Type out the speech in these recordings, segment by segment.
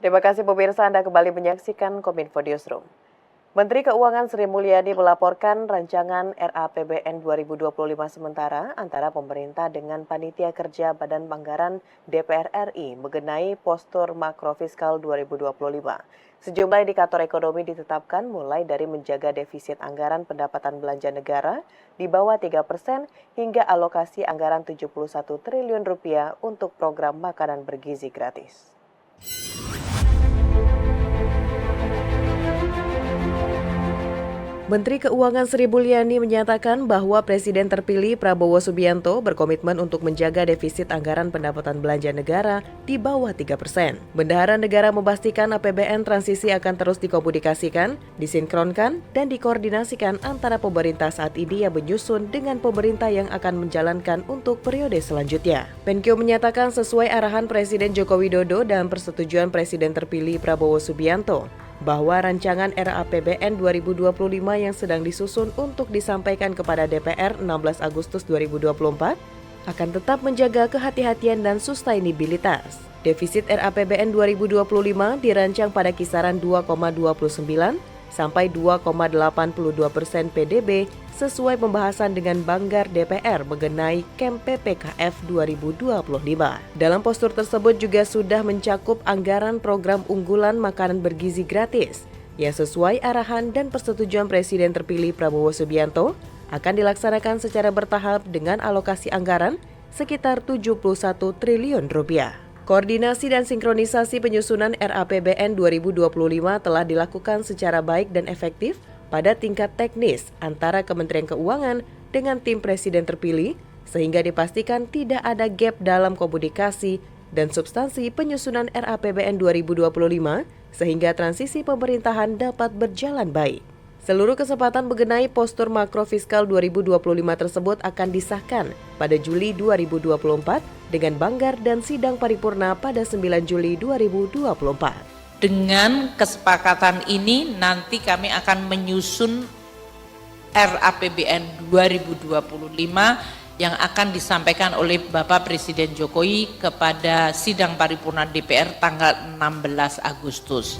Terima kasih pemirsa, Anda kembali menyaksikan Kominfo Newsroom. Menteri Keuangan Sri Mulyani melaporkan rancangan RAPBN 2025 sementara antara pemerintah dengan Panitia Kerja Badan Anggaran DPR RI mengenai postur makrofiskal 2025. Sejumlah indikator ekonomi ditetapkan mulai dari menjaga defisit anggaran pendapatan belanja negara di bawah 3% hingga alokasi anggaran Rp71 triliun untuk program makanan bergizi gratis. Menteri Keuangan Sri Mulyani menyatakan bahwa Presiden terpilih Prabowo Subianto berkomitmen untuk menjaga defisit anggaran pendapatan belanja negara di bawah 3%. Bendahara negara memastikan APBN transisi akan terus dikomunikasikan, disinkronkan, dan dikoordinasikan antara pemerintah saat ini yang menyusun dengan pemerintah yang akan menjalankan untuk periode selanjutnya. Menkeu menyatakan sesuai arahan Presiden Joko Widodo dan persetujuan Presiden terpilih Prabowo Subianto, bahwa rancangan RAPBN 2025 yang sedang disusun untuk disampaikan kepada DPR 16 Agustus 2024 akan tetap menjaga kehati-hatian dan sustainabilitas. Defisit RAPBN 2025 dirancang pada kisaran 2,29 sampai 2,82% PDB sesuai pembahasan dengan Banggar DPR mengenai KEM PPKF 2025. Dalam postur tersebut juga sudah mencakup anggaran program unggulan makanan bergizi gratis yang sesuai arahan dan persetujuan Presiden terpilih Prabowo Subianto akan dilaksanakan secara bertahap dengan alokasi anggaran sekitar Rp71 triliun. Koordinasi dan sinkronisasi penyusunan RAPBN 2025 telah dilakukan secara baik dan efektif pada tingkat teknis antara Kementerian Keuangan dengan tim Presiden terpilih, sehingga dipastikan tidak ada gap dalam komunikasi dan substansi penyusunan RAPBN 2025, sehingga transisi pemerintahan dapat berjalan baik. Seluruh kesempatan mengenai postur makrofiskal 2025 tersebut akan disahkan pada Juli 2024 dengan Banggar dan sidang paripurna pada 9 Juli 2024. Dengan kesepakatan ini nanti kami akan menyusun RAPBN 2025 yang akan disampaikan oleh Bapak Presiden Jokowi kepada sidang paripurna DPR tanggal 16 Agustus.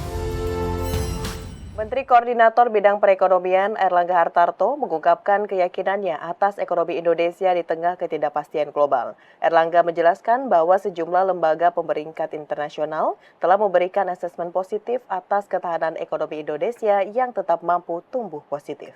Menteri Koordinator Bidang Perekonomian Airlangga Hartarto mengungkapkan keyakinannya atas ekonomi Indonesia di tengah ketidakpastian global. Airlangga menjelaskan bahwa sejumlah lembaga pemeringkat internasional telah memberikan asesmen positif atas ketahanan ekonomi Indonesia yang tetap mampu tumbuh positif.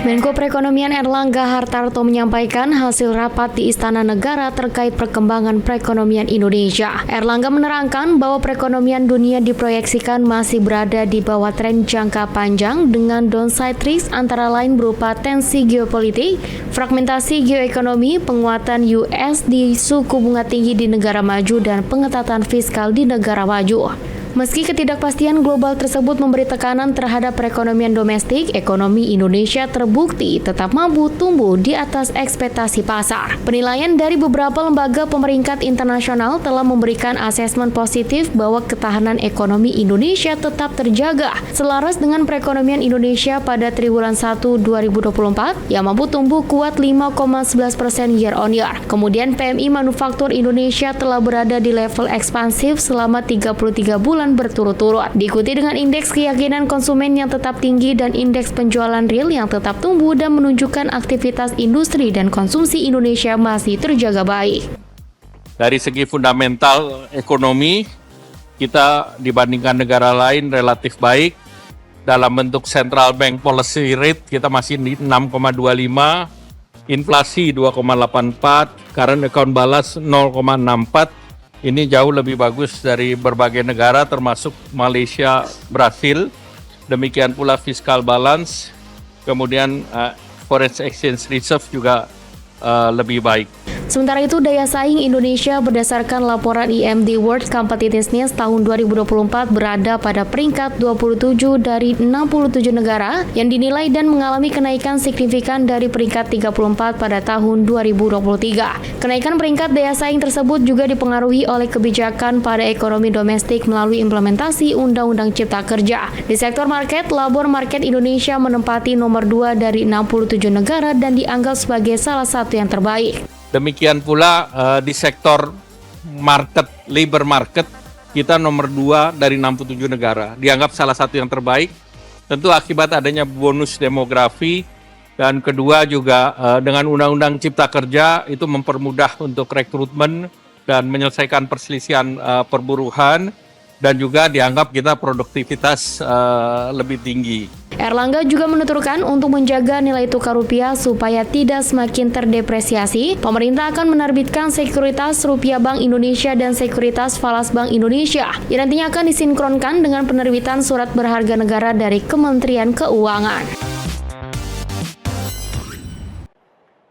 Menko Perekonomian Airlangga Hartarto menyampaikan hasil rapat di Istana Negara terkait perkembangan perekonomian Indonesia. Airlangga menerangkan bahwa perekonomian dunia diproyeksikan masih berada di bawah tren jangka panjang dengan downside risk antara lain berupa tensi geopolitik, fragmentasi geoekonomi, penguatan USD, suku bunga tinggi di negara maju, dan pengetatan fiskal di negara maju. Meski ketidakpastian global tersebut memberi tekanan terhadap perekonomian domestik, ekonomi Indonesia terbukti tetap mampu tumbuh di atas ekspektasi pasar. Penilaian dari beberapa lembaga pemeringkat internasional telah memberikan asesmen positif bahwa ketahanan ekonomi Indonesia tetap terjaga, selaras dengan perekonomian Indonesia pada triwulan 1 2024 yang mampu tumbuh kuat 5,11% year on year. Kemudian PMI Manufaktur Indonesia telah berada di level ekspansif selama 33 bulan berturut-turut, diikuti dengan indeks keyakinan konsumen yang tetap tinggi dan indeks penjualan real yang tetap tumbuh dan menunjukkan aktivitas industri dan konsumsi Indonesia masih terjaga baik. Dari segi fundamental ekonomi, kita dibandingkan negara lain relatif baik. Dalam bentuk central bank policy rate kita masih di 6,25, inflasi 2,84, current account balance 0,64. Ini jauh lebih bagus dari berbagai negara termasuk Malaysia, Brasil. Demikian pula fiscal balance, kemudian foreign exchange reserve juga lebih baik. Sementara itu, daya saing Indonesia berdasarkan laporan IMD World Competitiveness tahun 2024 berada pada peringkat 27 dari 67 negara yang dinilai dan mengalami kenaikan signifikan dari peringkat 34 pada tahun 2023. Kenaikan peringkat daya saing tersebut juga dipengaruhi oleh kebijakan pada ekonomi domestik melalui implementasi Undang-Undang Cipta Kerja. Di sektor market, labor market Indonesia menempati nomor 2 dari 67 negara dan dianggap sebagai salah satu yang terbaik. Demikian pula di sektor labor market, kita nomor 2 dari 67 negara. Dianggap salah satu yang terbaik, tentu akibat adanya bonus demografi, dan kedua juga dengan Undang-Undang Cipta Kerja itu mempermudah untuk rekrutmen dan menyelesaikan perselisihan perburuhan, dan juga dianggap kita produktivitas lebih tinggi. Erlangga juga menuturkan untuk menjaga nilai tukar rupiah supaya tidak semakin terdepresiasi, pemerintah akan menerbitkan sekuritas rupiah Bank Indonesia dan sekuritas falas Bank Indonesia yang nantinya akan disinkronkan dengan penerbitan surat berharga negara dari Kementerian Keuangan.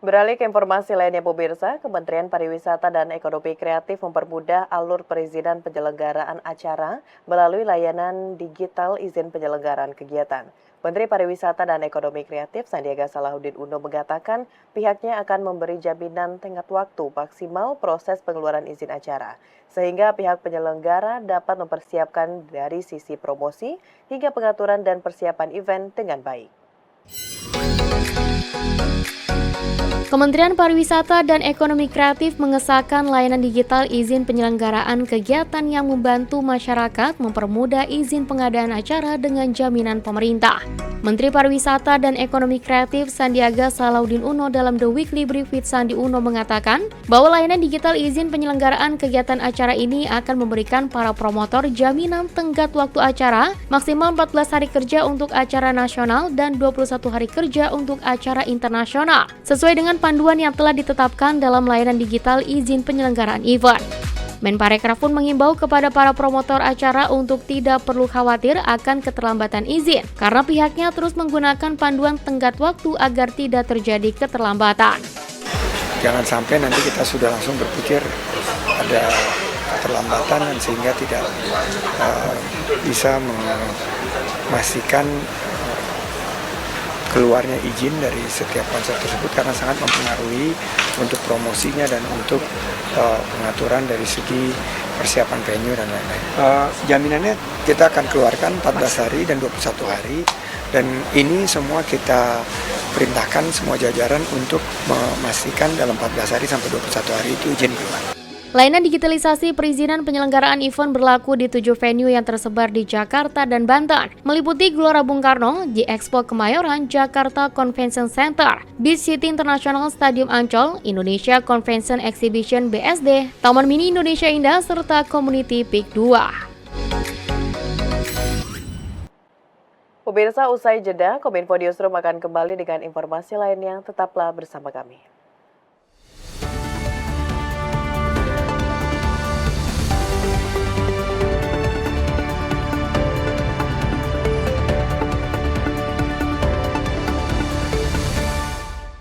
Beralih ke informasi lainnya pemirsa, Kementerian Pariwisata dan Ekonomi Kreatif mempermudah alur perizinan penyelenggaraan acara melalui layanan digital izin penyelenggaraan kegiatan. Menteri Pariwisata dan Ekonomi Kreatif Sandiaga Salahuddin Uno mengatakan pihaknya akan memberi jaminan tenggat waktu maksimal proses pengeluaran izin acara, sehingga pihak penyelenggara dapat mempersiapkan dari sisi promosi hingga pengaturan dan persiapan event dengan baik. Kementerian Pariwisata dan Ekonomi Kreatif mengesahkan layanan digital izin penyelenggaraan kegiatan yang membantu masyarakat mempermudah izin pengadaan acara dengan jaminan pemerintah. Menteri Pariwisata dan Ekonomi Kreatif Sandiaga Salahuddin Uno dalam The Weekly Brief with Sandi Uno mengatakan bahwa layanan digital izin penyelenggaraan kegiatan acara ini akan memberikan para promotor jaminan tenggat waktu acara maksimal 14 hari kerja untuk acara nasional dan 21 hari kerja untuk acara internasional, sesuai dengan panduan yang telah ditetapkan dalam layanan digital izin penyelenggaraan event. Menparekraf pun mengimbau kepada para promotor acara untuk tidak perlu khawatir akan keterlambatan izin, karena pihaknya terus menggunakan panduan tenggat waktu agar tidak terjadi keterlambatan. Jangan sampai nanti kita sudah langsung berpikir ada keterlambatan dan sehingga tidak bisa memastikan keluarnya izin dari setiap konser tersebut, karena sangat mempengaruhi untuk promosinya dan untuk pengaturan dari segi persiapan venue dan lain-lain. Jaminannya kita akan keluarkan 14 hari dan 21 hari, dan ini semua kita perintahkan semua jajaran untuk memastikan dalam 14 hari sampai 21 hari itu izin keluar. Layanan digitalisasi perizinan penyelenggaraan event berlaku di 7 venue yang tersebar di Jakarta dan Banten, meliputi Gelora Bung Karno, G-Expo Kemayoran, Jakarta Convention Center, Beach City International Stadium Ancol, Indonesia Convention Exhibition BSD, Taman Mini Indonesia Indah, serta Community Peak 2. Pemirsa, usai jeda, Kominfo Newsroom akan kembali dengan informasi lainnya. Tetaplah bersama kami.